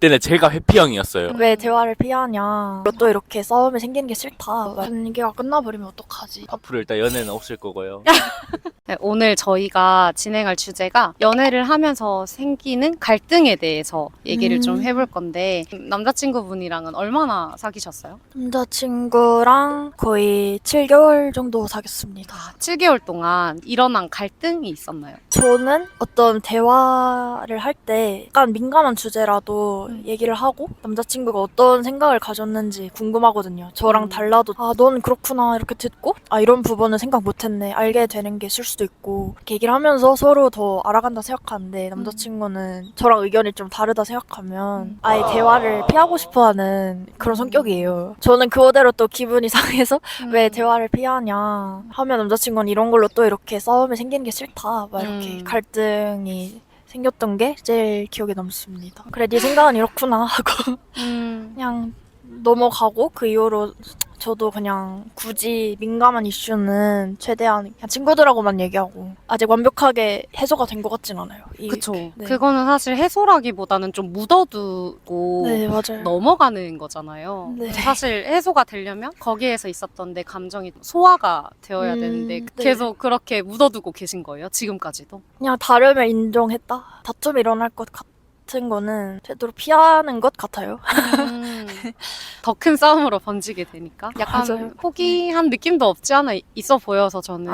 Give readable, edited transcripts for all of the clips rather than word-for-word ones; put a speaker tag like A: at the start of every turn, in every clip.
A: 그때는 제가 회피형이었어요.
B: 왜 대화를 피하냐. 또 이렇게 싸움이 생기는 게 싫다. 관계가 끝나버리면 어떡하지.
A: 앞으로 일단 연애는 없을 거고요.
C: 네, 오늘 저희가 진행할 주제가 연애를 하면서 생기는 갈등에 대해서 얘기를 좀 해볼 건데 남자친구분이랑은 얼마나 사귀셨어요?
B: 남자친구랑 거의 7개월 정도 사귀었습니다.
C: 7개월 동안 일어난 갈등이 있었나요?
B: 저는 어떤 대화를 할 때 약간 민감한 주제라도 얘기를 하고 남자친구가 어떤 생각을 가졌는지 궁금하거든요. 저랑 달라도 넌 그렇구나 이렇게 듣고 이런 부분은 생각 못했네 알게 되는 게 있을 수도 있고 이렇게 얘기를 하면서 서로 더 알아간다 생각하는데 남자친구는 저랑 의견이 좀 다르다 생각하면 아예 대화를 피하고 싶어하는 그런 성격이에요. 저는 그거대로 또 기분이 상해서 왜 대화를 피하냐 하면 남자친구는 이런 걸로 또 이렇게 싸움이 생기는 게 싫다 막 이렇게 갈등이 생겼던 게 제일 기억에 남습니다. 그래 네 생각은 이렇구나 하고 그냥 넘어가고 그 이후로 저도 그냥 굳이 민감한 이슈는 최대한 그냥 친구들하고만 얘기하고 아직 완벽하게 해소가 된 것 같진 않아요.
C: 그쵸.
B: 네.
C: 그거는 사실 해소라기보다는 좀 묻어두고
B: 네 맞아요.
C: 넘어가는 거잖아요.
B: 네.
C: 사실 해소가 되려면 거기에서 있었던 내 감정이 소화가 되어야 되는데
B: 네.
C: 계속 그렇게 묻어두고 계신 거예요? 지금까지도?
B: 그냥 다름을 인정했다. 다툼이 일어날 것 같은 거는 되도록 피하는 것 같아요.
C: 더 큰 싸움으로 번지게 되니까 약간
B: 맞아요.
C: 포기한 느낌도 없지 않아 있어 보여서 저는.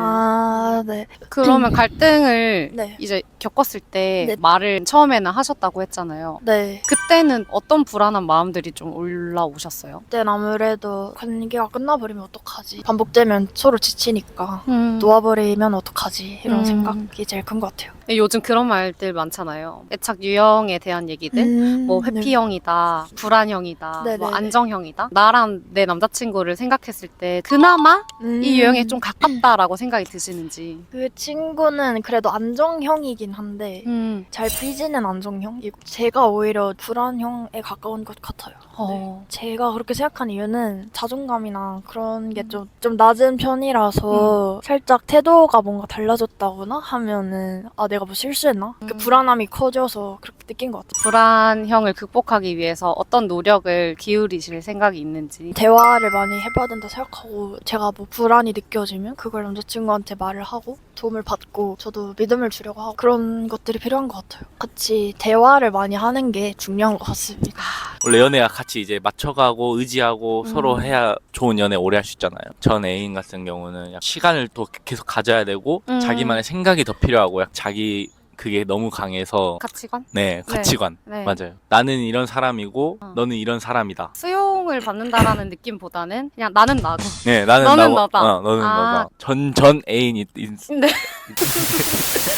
B: 네.
C: 그러면 갈등을
B: 네.
C: 이제 겪었을 때
B: 네.
C: 말을 처음에는 하셨다고 했잖아요.
B: 네.
C: 그때는 어떤 불안한 마음들이 좀 올라오셨어요?
B: 그땐 아무래도 관계가 끝나버리면 어떡하지. 반복되면 서로 지치니까 놓아버리면 어떡하지. 이런 생각이 제일 큰 것 같아요.
C: 요즘 그런 말들 많잖아요. 애착 유형에 대한 얘기들. 뭐
B: 네.
C: 회피형이다, 불안형이다,
B: 네네네.
C: 뭐 안정형이다. 나랑 내 남자친구를 생각했을 때 그나마 이 유형에 좀 가깝다라고 생각이 드시는지.
B: 그 친구는 그래도 안정형이긴 한데 잘 풀리지는 안정형이고 제가 오히려 불안형에 가까운 것 같아요. 네. 제가 그렇게 생각한 이유는 자존감이나 그런 게 좀 낮은 편이라서 살짝 태도가 뭔가 달라졌다거나 하면은 내가 뭐 실수했나? 그 불안함이 커져서 그렇게 느낀 것 같아요.
C: 불안형을 극복하기 위해서 어떤 노력을 기울이실 생각이 있는지.
B: 대화를 많이 해봐야 된다 생각하고 제가 뭐 불안이 느껴지면 그걸 남자친구한테 말을 하고 도움을 받고 저도 믿음을 주려고 하고 그런 것들이 필요한 것 같아요. 같이 대화를 많이 하는 게 중요한 것 같습니다.
A: 원래 연애가 같이 이제 맞춰가고 의지하고 서로 해야 좋은 연애 오래 할 수 있잖아요. 전 애인 같은 경우는 약간 시간을 또 계속 가져야 되고 자기만의 생각이 더 필요하고 자기 그게 너무 강해서
C: 가치관?
A: 네 가치관
C: 네.
A: 맞아요. 나는 이런 사람이고 너는 이런 사람이다.
C: 수용을 받는다라는 느낌보다는 그냥 나는 나고.
A: 네 나는
C: 너는
A: 나고
C: 너다.
A: 너는
C: 아.
A: 너다. 전 애인이
C: 네.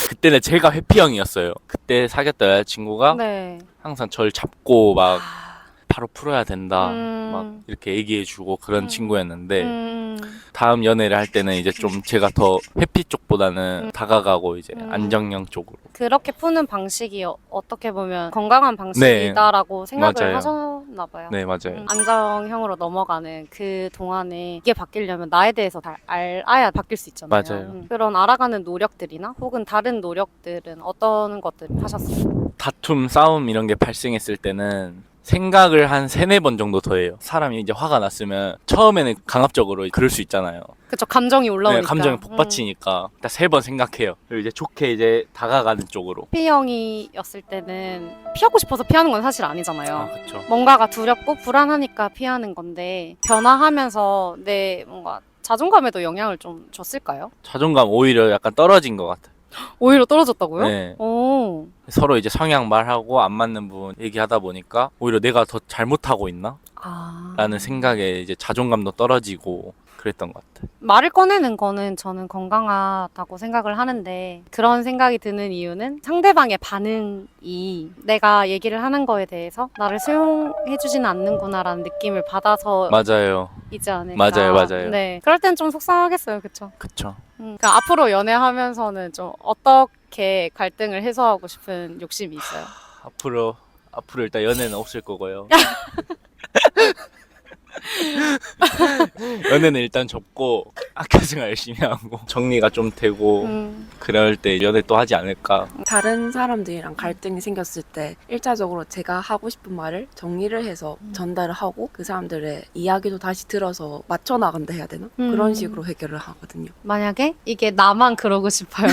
A: 그때는 제가 회피형이었어요. 그때 사귀었던 여자친구가
C: 네.
A: 항상 절 잡고 막 바로 풀어야 된다 막 이렇게 얘기해주고 그런 친구였는데 다음 연애를 할 때는 이제 좀 제가 더 회피 쪽보다는 다가가고 이제 안정형 쪽으로.
C: 그렇게 푸는 방식이 어떻게 보면 건강한 방식이다라고 생각을
A: 맞아요.
C: 하셨나 봐요.
A: 네 맞아요.
C: 안정형으로 넘어가는 그 동안에 이게 바뀌려면 나에 대해서 다 알아야 바뀔 수 있잖아요.
A: 맞아요.
C: 그런 알아가는 노력들이나 혹은 다른 노력들은 어떤 것들 하셨어요?
A: 다툼, 싸움 이런 게 발생했을 때는 생각을 한 3-4번 정도 더 해요. 사람이 이제 화가 났으면 처음에는 강압적으로 그럴 수 있잖아요.
C: 그쵸, 감정이 올라오니까.
A: 네, 감정이 복받치니까 일단 3번 생각해요. 그리고 이제 좋게 이제 다가가는 쪽으로.
C: 피형이었을 때는 피하고 싶어서 피하는 건 사실 아니잖아요.
A: 그렇죠.
C: 뭔가가 두렵고 불안하니까 피하는 건데 변화하면서 내 뭔가 자존감에도 영향을 좀 줬을까요?
A: 자존감 오히려 약간 떨어진 것 같아요.
C: 오히려 떨어졌다고요?
A: 네.
C: 오.
A: 서로 이제 성향 말하고 안 맞는 부분 얘기하다 보니까 오히려 내가 더 잘못하고 있나? 라는 생각에 이제 자존감도 떨어지고 그랬던 것 같아요.
C: 말을 꺼내는 거는 저는 건강하다고 생각을 하는데 그런 생각이 드는 이유는 상대방의 반응이 내가 얘기를 하는 거에 대해서 나를 수용해주지는 않는구나라는 느낌을 받아서
A: 맞아요.
C: 이지 않을까.
A: 맞아요.
C: 네. 그럴 땐 좀 속상하겠어요. 그쵸?
A: 그쵸.
C: 그러니까 앞으로 연애하면서는 좀 어떻게 갈등을 해소하고 싶은 욕심이 있어요?
A: 앞으로 일단 연애는 없을 거고요. 연애는 일단 접고 학교 생활 열심히 하고 정리가 좀 되고 그럴 때 연애 또 하지 않을까.
D: 다른 사람들이랑 갈등이 생겼을 때 1차적으로 제가 하고 싶은 말을 정리를 해서 전달을 하고 그 사람들의 이야기도 다시 들어서 맞춰 나간다 해야 되나? 그런 식으로 해결을 하거든요.
C: 만약에 이게 나만 그러고 싶어요.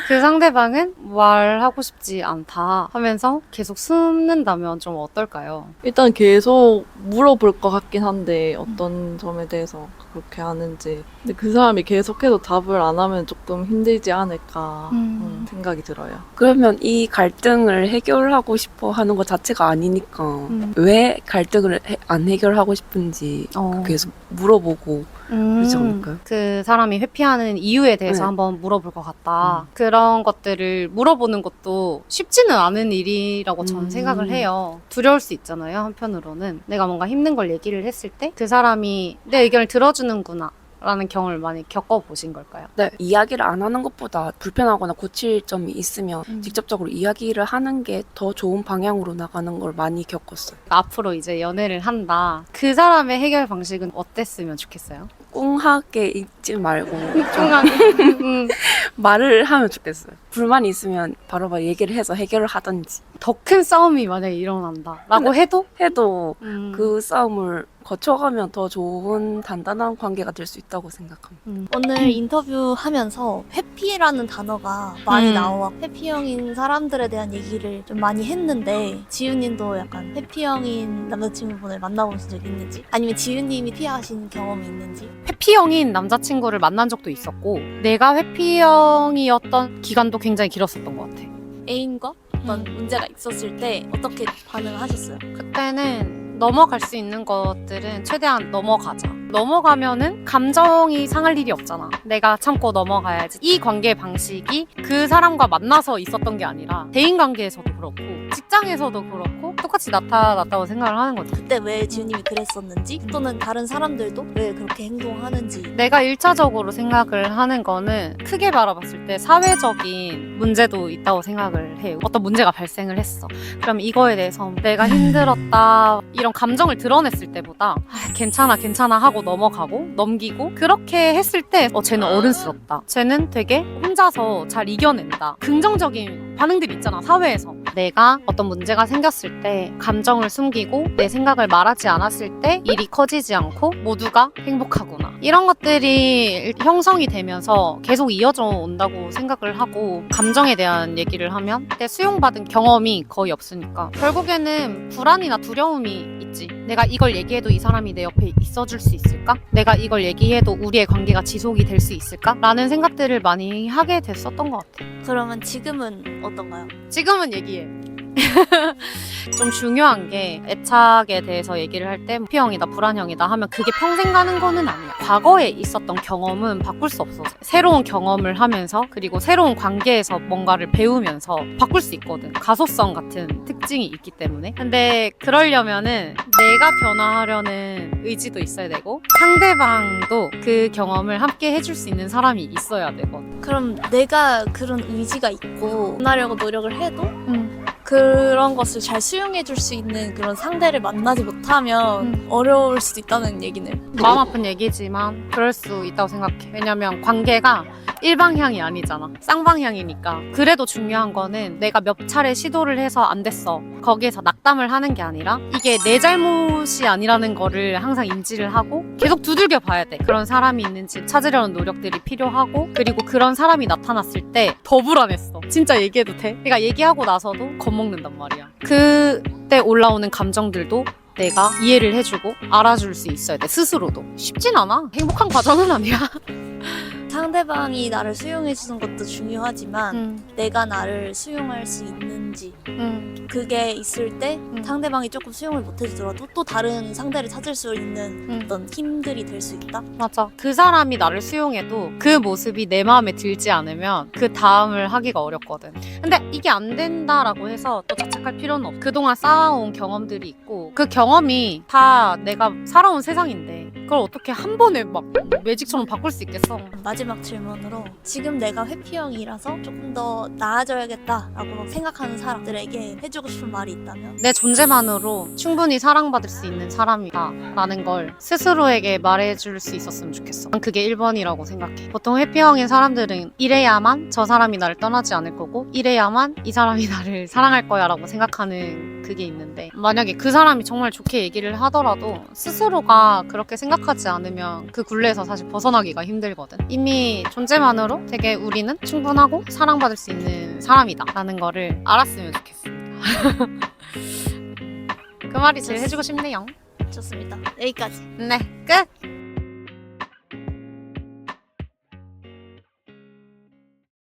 C: 그 상대방은 말하고 싶지 않다 하면서 계속 숨는다면 좀 어떨까요?
E: 일단 계속 물어볼 것 같긴 한데 어떤 점에 대해서 그렇게 하는지. 근데 그 사람이 계속해서 답을 안 하면 조금 힘들지 않을까 생각이 들어요.
D: 그러면 이 갈등을 해결하고 싶어 하는 것 자체가 아니니까 왜 갈등을 안 해결하고 싶은지 계속 물어보고 그러지 않을까요?
C: 그 사람이 회피하는 이유에 대해서
D: 네.
C: 한번 물어볼 것 같다. 그런 것들을 물어보는 것도 쉽지는 않은 일이라고 저는 생각을 해요. 두려울 수 있잖아요. 한편으로는 내가 뭔가 힘든 걸 얘기를 했을 때 그 사람이 내 의견을 들어주는구나 라는 경험을 많이 겪어보신 걸까요?
D: 네, 이야기를 안 하는 것보다 불편하거나 고칠 점이 있으면 직접적으로 이야기를 하는 게 더 좋은 방향으로 나가는 걸 많이 겪었어요.
C: 앞으로 이제 연애를 한다. 그 사람의 해결 방식은 어땠으면 좋겠어요?
D: 꿍하게 있지 말고
C: 음.
D: 말을 하면 좋겠어요. 불만이 있으면 바로바로 얘기를 해서 해결을 하든지
C: 더 큰 싸움이 만약에 일어난다 라고 해도
D: 해도 그 싸움을 거쳐가면 더 좋은 단단한 관계가 될 수 있다고 생각합니다.
B: 오늘 인터뷰하면서 회피라는 단어가 많이 나와 회피형인 사람들에 대한 얘기를 좀 많이 했는데 지윤님도 약간 회피형인 남자친구분을 만나본 적 있는지 아니면 지윤님이 피하신 경험이 있는지
C: 회피형인 남자친구를 만난 적도 있었고 내가 회피형이었던 기간도 굉장히 길었었던 것 같아.
B: 애인과 어떤 문제가 있었을 때 어떻게 반응하셨어요?
C: 그때는 넘어갈 수 있는 것들은 최대한 넘어가자. 넘어가면은 감정이 상할 일이 없잖아. 내가 참고 넘어가야지. 이 관계 방식이 그 사람과 만나서 있었던 게 아니라 대인관계에서도 그렇고 직장에서도 그렇고 똑같이 나타났다고 생각을 하는 거죠.
B: 그때 왜 지윤님이 그랬었는지 또는 다른 사람들도 왜 그렇게 행동하는지
C: 내가 1차적으로 생각을 하는 거는 크게 바라봤을 때 사회적인 문제도 있다고 생각을 해요. 어떤 문제가 발생을 했어. 그럼 이거에 대해서 내가 힘들었다 이런 감정을 드러냈을 때보다 괜찮아 하고 넘어가고 넘기고 그렇게 했을 때 쟤는 어른스럽다. 쟤는 되게 혼자서 잘 이겨낸다. 긍정적인 반응들이 있잖아 사회에서. 내가 어떤 문제가 생겼을 때 감정을 숨기고 내 생각을 말하지 않았을 때 일이 커지지 않고 모두가 행복하구나. 이런 것들이 형성이 되면서 계속 이어져 온다고 생각을 하고 감정에 대한 얘기를 하면 그때 수용받은 경험이 거의 없으니까 결국에는 불안이나 두려움이 있지. 내가 이걸 얘기해도 이 사람이 내 옆에 있어줄 수 있을까? 내가 이걸 얘기해도 우리의 관계가 지속이 될 수 있을까? 라는 생각들을 많이 하게 됐었던 것 같아.
B: 그러면 지금은 어떤가요?
C: 지금은 얘기해. 좀 중요한 게 애착에 대해서 얘기를 할 때 피형이다 불안형이다 하면 그게 평생 가는 거는 아니야. 과거에 있었던 경험은 바꿀 수 없어. 새로운 경험을 하면서 그리고 새로운 관계에서 뭔가를 배우면서 바꿀 수 있거든. 가소성 같은 특징이 있기 때문에. 근데 그러려면은 내가 변화하려는 의지도 있어야 되고 상대방도 그 경험을 함께 해줄 수 있는 사람이 있어야 되거든.
B: 그럼 내가 그런 의지가 있고 변하려고 노력을 해도 그런 것을 잘 수용해 줄 수 있는 그런 상대를 만나지 못하면 어려울 수도 있다는 얘기네요.
C: 마음 아픈 얘기지만 그럴 수 있다고 생각해. 왜냐면 관계가 일방향이 아니잖아. 쌍방향이니까. 그래도 중요한 거는 내가 몇 차례 시도를 해서 안 됐어. 거기에서 낙담을 하는 게 아니라 이게 내 잘못이 아니라는 거를 항상 인지를 하고 계속 두들겨 봐야 돼. 그런 사람이 있는지 찾으려는 노력들이 필요하고 그리고 그런 사람이 나타났을 때 더 불안했어. 진짜 얘기해도 돼? 그러니까 얘기하고 나서도 겁먹는단 말이야. 그때 올라오는 감정들도 내가 이해를 해주고 알아줄 수 있어야 돼. 스스로도. 쉽진 않아. 행복한 과정은 아니야.
B: 상대방이 나를 수용해 주는 것도 중요하지만 내가 나를 수용할 수 있는지 그게 있을 때 상대방이 조금 수용을 못 해주더라도 또 다른 상대를 찾을 수 있는 어떤 힘들이 될 수 있다?
C: 맞아. 그 사람이 나를 수용해도 그 모습이 내 마음에 들지 않으면 그 다음을 하기가 어렵거든. 근데 이게 안 된다라고 해서 또 자책할 필요는 없어. 그동안 쌓아온 경험들이 있고 그 경험이 다 내가 살아온 세상인데 그걸 어떻게 한 번에 막 매직처럼 바꿀 수 있겠어.
F: 마지막 질문으로 지금 내가 회피형이라서 조금 더 나아져야겠다라고 생각하는 사람들에게 해주고 싶은 말이 있다면?
C: 내 존재만으로 충분히 사랑받을 수 있는 사람이다 라는 걸 스스로에게 말해줄 수 있었으면 좋겠어. 난 그게 1번이라고 생각해. 보통 회피형인 사람들은 이래야만 저 사람이 나를 떠나지 않을 거고 이래야만 이 사람이 나를 사랑할 거야 라고 생각하는 그게 있는데, 만약에 그 사람이 정말 좋게 얘기를 하더라도 스스로가 그렇게 생각하지 않으면 그 굴레에서 사실 벗어나기가 힘들거든. 이미 존재만으로 되게 우리는 충분하고 사랑받을 수 있는 사람이다 라는 거를 알았으면 좋겠어. 그 말이 제일 해주고 싶네요.
F: 좋습니다. 여기까지.
C: 네, 끝!